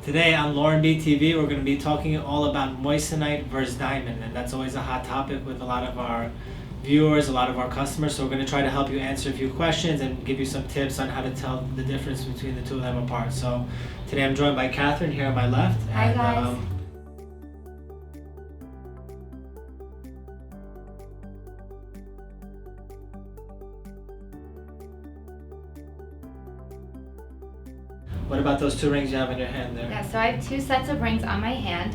Today on Lauren B TV, we're going to be talking all about moissanite versus diamond, and that's always a hot topic with a lot of our viewers, a lot of our customers. So we're going to try to help you answer a few questions and give you some tips on how to tell the difference between the two of them apart. So today I'm joined by Catherine here on my left. Hi guys. What about those two rings you have in your hand there? Yeah, so I have two sets of rings on my hand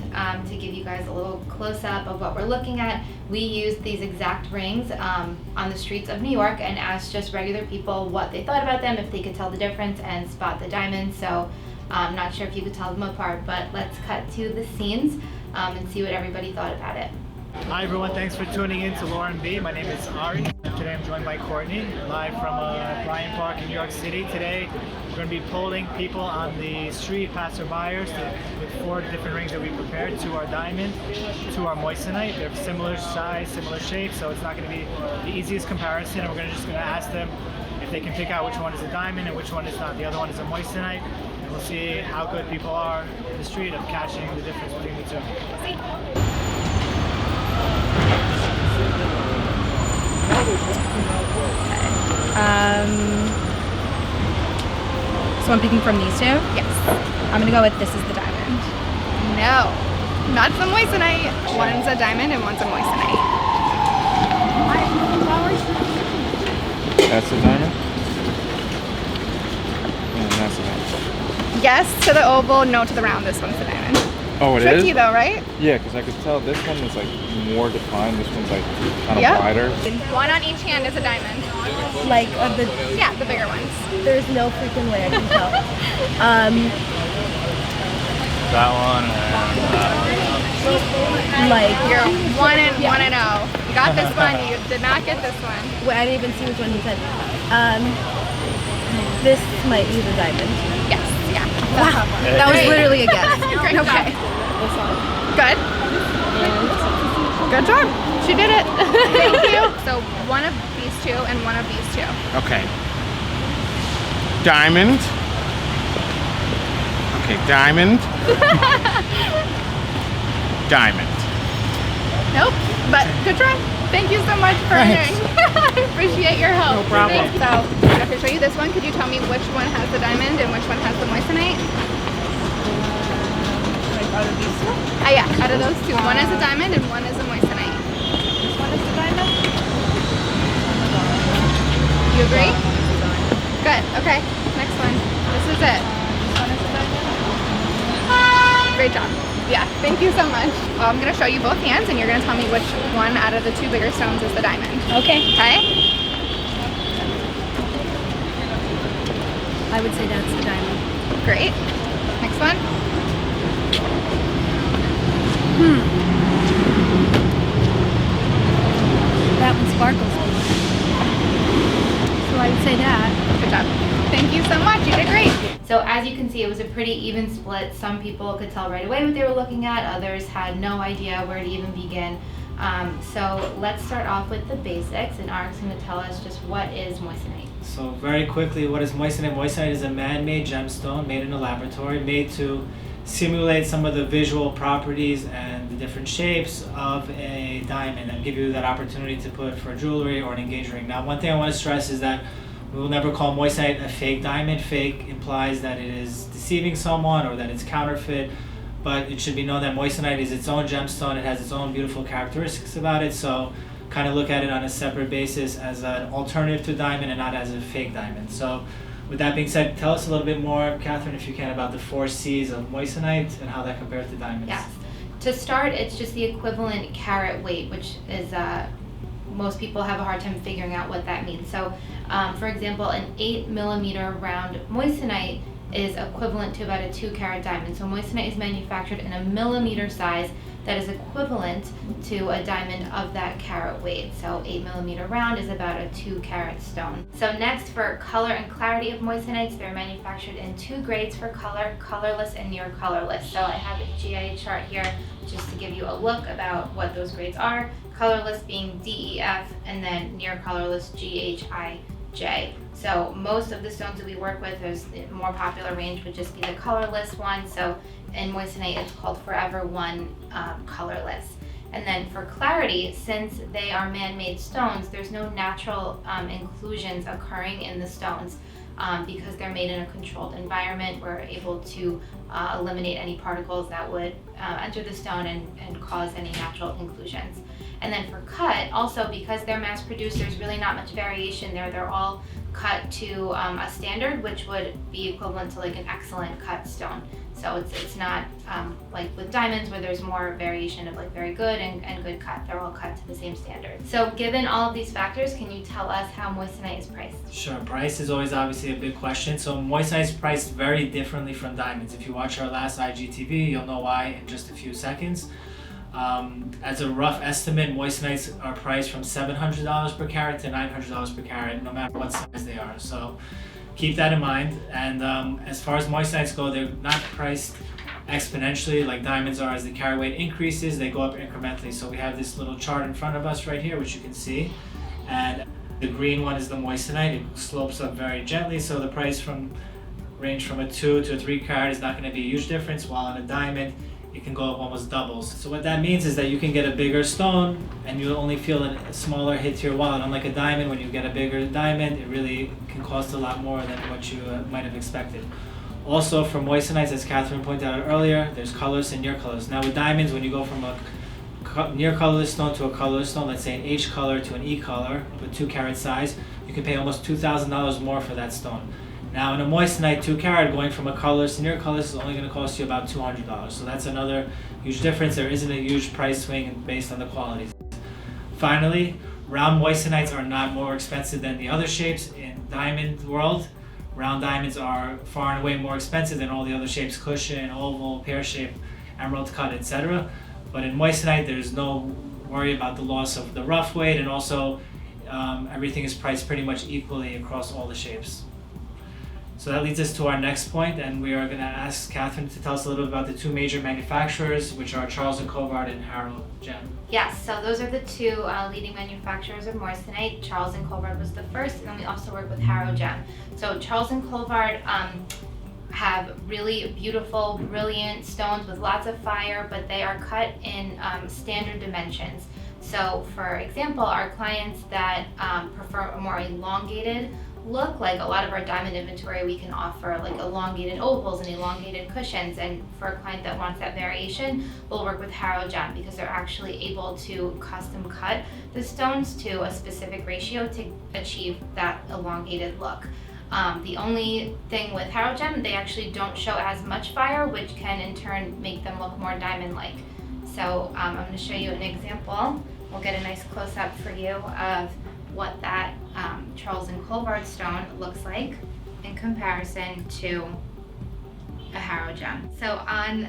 to give you guys a little close-up of what we're looking at. We used these exact rings on the streets of New York and asked just regular people what they thought about them, if they could tell the difference and spot the diamonds. So I'm not sure if you could tell them apart, but let's cut to the scenes and see what everybody thought about it. Hi everyone, thanks for tuning in to Lauren B. My name is Ari. Today I'm joined by Courtney, live from Bryant Park in New York City. Today we're going to be polling people on the street, passerbyers, with 4 different rings that we prepared. 2 are diamond, 2 are moissanite. They're similar size, similar shape, so it's not going to be the easiest comparison. And we're just going to ask them if they can pick out which one is a diamond and which one is not. The other one is a moissanite. And we'll see how good people are in the street of catching the difference between the two. So I'm picking from these two? Yes. I'm gonna go with this is the diamond. No. That's the moissanite. One's a diamond and one's a moissanite. That's the diamond? And that's the diamond. Yes to the oval, no to the round. This one's the diamond. Oh, it is? Tricky though, right? Yeah, because I could tell this one is like more defined. This one's like kind of wider. One on each hand is a diamond. Like Yeah, the bigger ones. there's no freaking way I can tell. That one Like You're 1 and 0. You got this one. You did not get this one. wait, I didn't even see which one he said. This might be the diamond. Yes. Yeah. Wow, that was literally a guess. Great Okay. job. Good. Good job. She did it. Thank you. So one of these two and one of these two. Okay. Diamond. Okay, diamond. Diamond. Nope, but good try. Thank you so much for entering. I appreciate your help. No problem. Thanks. So I'm going to show you this one. Could you tell me which one has the diamond and which one has the moissanite? Like out of these two? Yeah, out of those two. One is a diamond and one is a moissanite. This one is the diamond? You agree? Good. Okay. Next one. This is it. This one is the diamond? Great job. Yeah, thank you so much. Well, I'm going to show you both hands and you're going to tell me which one out of the 2 bigger stones is the diamond. Okay. Okay? I would say that's the diamond. Great. Next one. That one sparkles more. So I would say that. Good job. Thank you so much. You did great. So as you can see, it was a pretty even split. Some people could tell right away what they were looking at. Others had no idea where to even begin. So let's start off with the basics, and Arik's going to tell us just what is moissanite. So very quickly, what is moissanite? Moissanite is a man-made gemstone made in a laboratory, made to simulate some of the visual properties and the different shapes of a diamond and give you that opportunity to put for jewelry or an engagement ring. Now, one thing I want to stress is that we will never call moissanite a fake diamond. Fake implies that it is deceiving someone or that it's counterfeit, but it should be known that moissanite is its own gemstone. It has its own beautiful characteristics about it, so kind of look at it on a separate basis as an alternative to diamond and not as a fake diamond. So with that being said, tell us a little bit more, Catherine, if you can, about the 4 C's of moissanite and how that compares to diamonds. Yes. To start, it's just the equivalent carat weight, which is most people have a hard time figuring out what that means. So, for example, an 8mm round moissanite is equivalent to about a 2-carat diamond. So moissanite is manufactured in a millimeter size that is equivalent to a diamond of that carat weight. So 8mm round is about a 2-carat stone. So next, for color and clarity of moissanites, they're manufactured in 2 grades for color, colorless and near colorless. So I have a GIA chart here just to give you a look about what those grades are. Colorless being DEF, and then near colorless GHI J. So most of the stones that we work with, there's the more popular range would just be the colorless one. So in moissanite, it's called Forever One colorless. And then for clarity, since they are man-made stones, there's no natural inclusions occurring in the stones. Because they're made in a controlled environment, we're able to eliminate any particles that would enter the stone and cause any natural inclusions. And then for cut, also because they're mass produced, there's really not much variation there. They're all cut to a standard, which would be equivalent to like an excellent cut stone. So it's not like with diamonds where there's more variation of like very good and good cut. They're all cut to the same standard. So given all of these factors, can you tell us how moissanite is priced? Sure, price is always obviously a big question. So moissanite is priced very differently from diamonds. If you watch our last IGTV, you'll know why in just a few seconds. As a rough estimate, moissanites are priced from $700 per carat to $900 per carat, no matter what size they are. So keep that in mind. And as far as moissanites go, they're not priced exponentially like diamonds are. As the carat weight increases, they go up incrementally. So we have this little chart in front of us right here, which you can see. And the green one is the moissanite. It slopes up very gently, so the price range from a 2 to a 3 carat is not going to be a huge difference, while on a diamond, it can go up almost doubles. So what that means is that you can get a bigger stone and you'll only feel a smaller hit to your wallet. Unlike a diamond, when you get a bigger diamond, it really can cost a lot more than what you might have expected. Also, for moissanites, as Catherine pointed out earlier, there's colors and near colors. Now with diamonds, when you go from a near colorless stone to a colorless stone, let's say an H color to an E color with 2 carat size, you can pay almost $2,000 more for that stone. Now in a moissanite 2 carat, going from a colorless to near colorless is only going to cost you about $200. So that's another huge difference. There isn't a huge price swing based on the qualities. Finally, round moissanites are not more expensive than the other shapes. In diamond world, round diamonds are far and away more expensive than all the other shapes: cushion, oval, pear shape, emerald cut, etc. But in moissanite, there's no worry about the loss of the rough weight, and also everything is priced pretty much equally across all the shapes. So that leads us to our next point, and we are going to ask Catherine to tell us a little bit about the 2 major manufacturers, which are Charles and Colvard and Harro gem. Yes, so those are the 2 leading manufacturers of moissanite. Charles and Colvard was the first, and then we also work with Harro gem. So Charles and Colvard have really beautiful, brilliant stones with lots of fire, but they are cut in standard dimensions. So for example, our clients that prefer a more elongated look, like a lot of our diamond inventory, we can offer like elongated ovals and elongated cushions, and for a client that wants that variation, we'll work with Harro gem because they're actually able to custom cut the stones to a specific ratio to achieve that elongated look. The only thing with Harro gem, they actually don't show as much fire, which can in turn make them look more diamond-like. So I'm going to show you an example. We'll get a nice close-up for you of what that Charles and Colvard stone looks like in comparison to a Harro gem. So on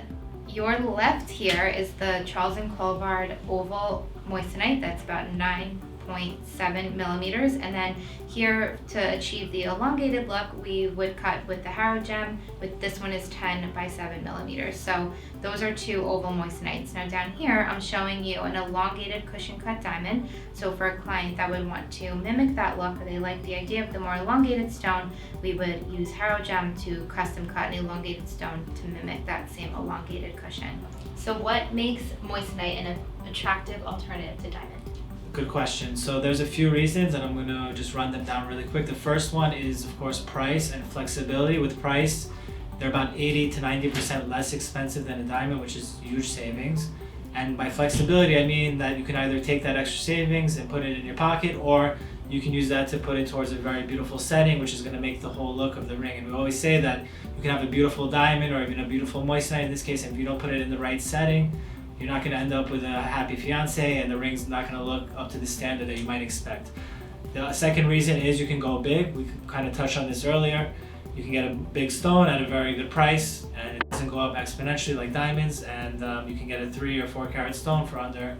your left here is the Charles and Colvard oval moissanite. That's about 9.7 millimeters, and then here to achieve the elongated look, we would cut with the Harro gem. With this one is 10 by 7 millimeters. So those are 2 oval moissanites. Now down here, I'm showing you an elongated cushion cut diamond. So for a client that would want to mimic that look, or they like the idea of the more elongated stone, we would use Harro gem to custom cut an elongated stone to mimic that same elongated cushion. So what makes moissanite an attractive alternative to diamond? Good question. So there's a few reasons, and I'm going to just run them down really quick. The first one is, of course, price and flexibility. With price, they're about 80 to 90% less expensive than a diamond, which is huge savings. And by flexibility, I mean that you can either take that extra savings and put it in your pocket, or you can use that to put it towards a very beautiful setting, which is going to make the whole look of the ring. And we always say that you can have a beautiful diamond or even a beautiful moissanite in this case, and if you don't put it in the right setting, you're not going to end up with a happy fiance, and the ring's not going to look up to the standard that you might expect. The second reason is you can go big. We kind of touched on this earlier. You can get a big stone at a very good price, and it doesn't go up exponentially like diamonds, and you can get a 3 or 4 carat stone for under,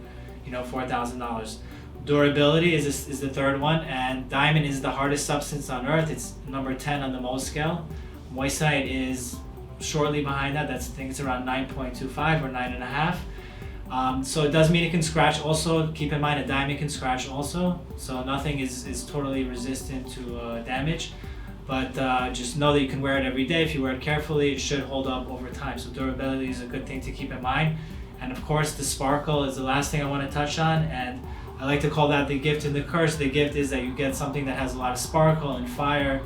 $4,000. Durability is the third one, and diamond is the hardest substance on earth. It's number 10 on the Mohs scale. Moissanite is shortly behind that. I think it's around 9.25 or 9.5. So it does mean it can scratch. Also, keep in mind a diamond can scratch also. So nothing is totally resistant to damage. But just know that you can wear it every day. If you wear it carefully, it should hold up over time. So durability is a good thing to keep in mind. And of course, the sparkle is the last thing I want to touch on. And I like to call that the gift and the curse. The gift is that you get something that has a lot of sparkle and fire.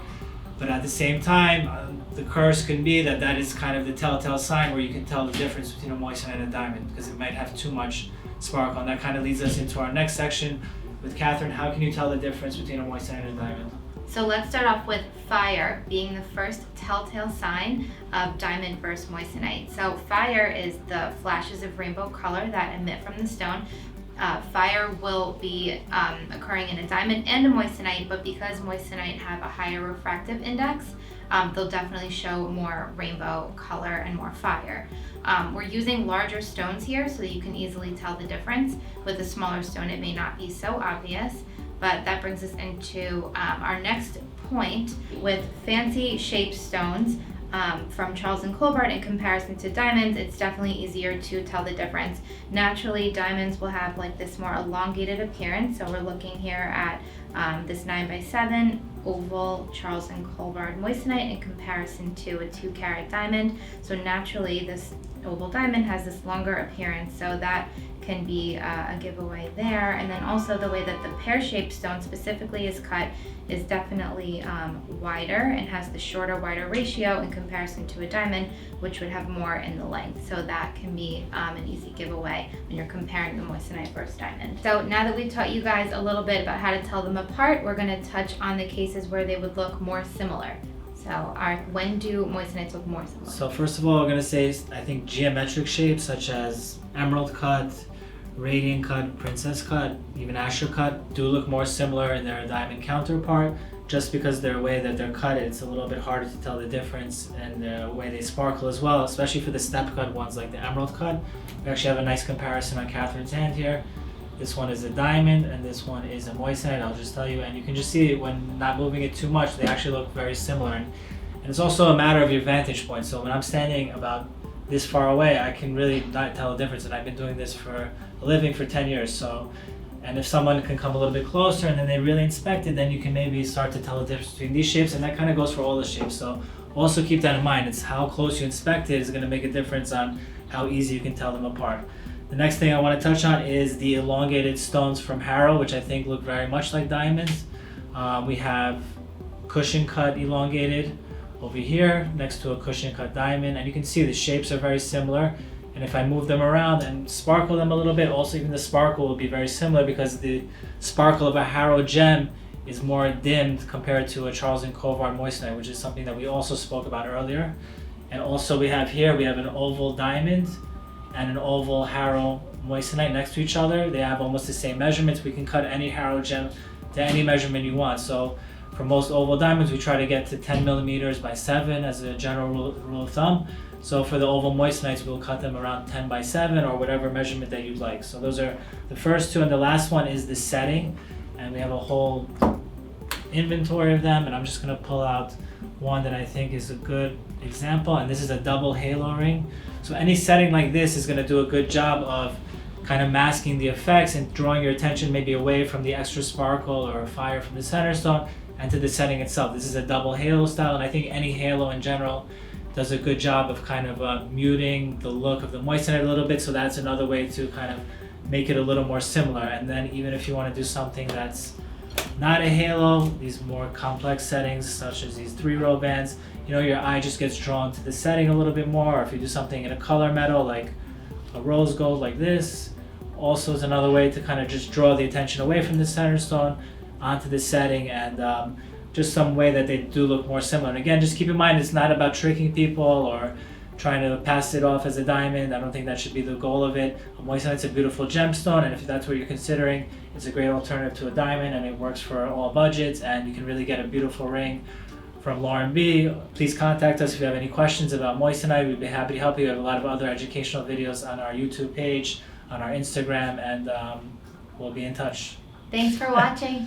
But at the same time, the curse can be that that is kind of the telltale sign where you can tell the difference between a moissanite and a diamond, because it might have too much sparkle. And that kind of leads us into our next section with Catherine. How can you tell the difference between a moissanite and a diamond? So let's start off with fire being the first telltale sign of diamond versus moissanite. So fire is the flashes of rainbow color that emit from the stone. Fire will be occurring in a diamond and a moissanite, but because moissanite have a higher refractive index, they'll definitely show more rainbow color and more fire. We're using larger stones here so that you can easily tell the difference. With a smaller stone, it may not be so obvious, but that brings us into our next point with fancy shaped stones. From Charles and Colvard in comparison to diamonds, it's definitely easier to tell the difference. Naturally, diamonds will have like this more elongated appearance. So we're looking here at this 9x7 oval Charles and Colvard moissanite in comparison to a 2 carat diamond. So naturally, this oval diamond has this longer appearance, so that can be a giveaway there. And then also the way that the pear-shaped stone specifically is cut is definitely wider and has the shorter, wider ratio in comparison to a diamond, which would have more in the length. So that can be an easy giveaway when you're comparing the moissanite versus diamond. So now that we've taught you guys a little bit about how to tell them apart, we're going to touch on the cases where they would look more similar. So when do moissanites look more similar? So first of all, I'm going to say I think geometric shapes such as emerald cut, radiant cut, princess cut, even Asher cut do look more similar in their diamond counterpart, just because the way that they're cut, it's a little bit harder to tell the difference, and the way they sparkle as well, especially for the step cut ones like the emerald cut. We actually have a nice comparison on Catherine's hand here. This one is a diamond and this one is a moissanite, I'll just tell you, and you can just see when not moving it too much, they actually look very similar. And it's also a matter of your vantage point. So when I'm standing about this far away, I can really not tell the difference, and I've been doing this for a living for 10 years. So, and if someone can come a little bit closer and then they really inspect it, then you can maybe start to tell the difference between these shapes, and that kind of goes for all the shapes. So also keep that in mind. It's how close you inspect it is going to make a difference on how easy you can tell them apart. The next thing I want to touch on is the elongated stones from Harro, which I think look very much like diamonds. We have cushion cut elongated over here next to a cushion cut diamond, and you can see the shapes are very similar. And if I move them around and sparkle them a little bit, also even the sparkle will be very similar, because the sparkle of a Harro gem is more dimmed compared to a Charles and Colvard moissanite, which is something that we also spoke about earlier. And also we have an oval diamond and an oval Harro moissanite next to each other. They have almost the same measurements. We can cut any Harro gem to any measurement you want. So for most oval diamonds, we try to get to 10 millimeters by 7 as a general rule of thumb. So for the oval moissanites, we'll cut them around 10 by 7 or whatever measurement that you'd like. So those are the first two, and the last one is the setting. And we have a whole inventory of them, and I'm just going to pull out one that I think is a good example, and this is a double halo ring. So any setting like this is going to do a good job of kind of masking the effects and drawing your attention maybe away from the extra sparkle or fire from the center stone and to the setting itself. This is a double halo style, and I think any halo in general does a good job of kind of muting the look of the moissanite a little bit. So that's another way to kind of make it a little more similar. And then even if you want to do something that's not a halo, these more complex settings such as these 3-row bands, you know, your eye just gets drawn to the setting a little bit more. Or if you do something in a color metal like a rose gold like this, also is another way to kind of just draw the attention away from the center stone onto the setting, and just some way that they do look more similar. And again, just keep in mind, it's not about tricking people or trying to pass it off as a diamond. I don't think that should be the goal of it. A moissanite's a beautiful gemstone, and if that's what you're considering, it's a great alternative to a diamond, and it works for all budgets, and you can really get a beautiful ring from Lauren B. Please contact us if you have any questions about moissanite. We'd be happy to help you. We have a lot of other educational videos on our YouTube page, on our Instagram, and we'll be in touch. Thanks for watching.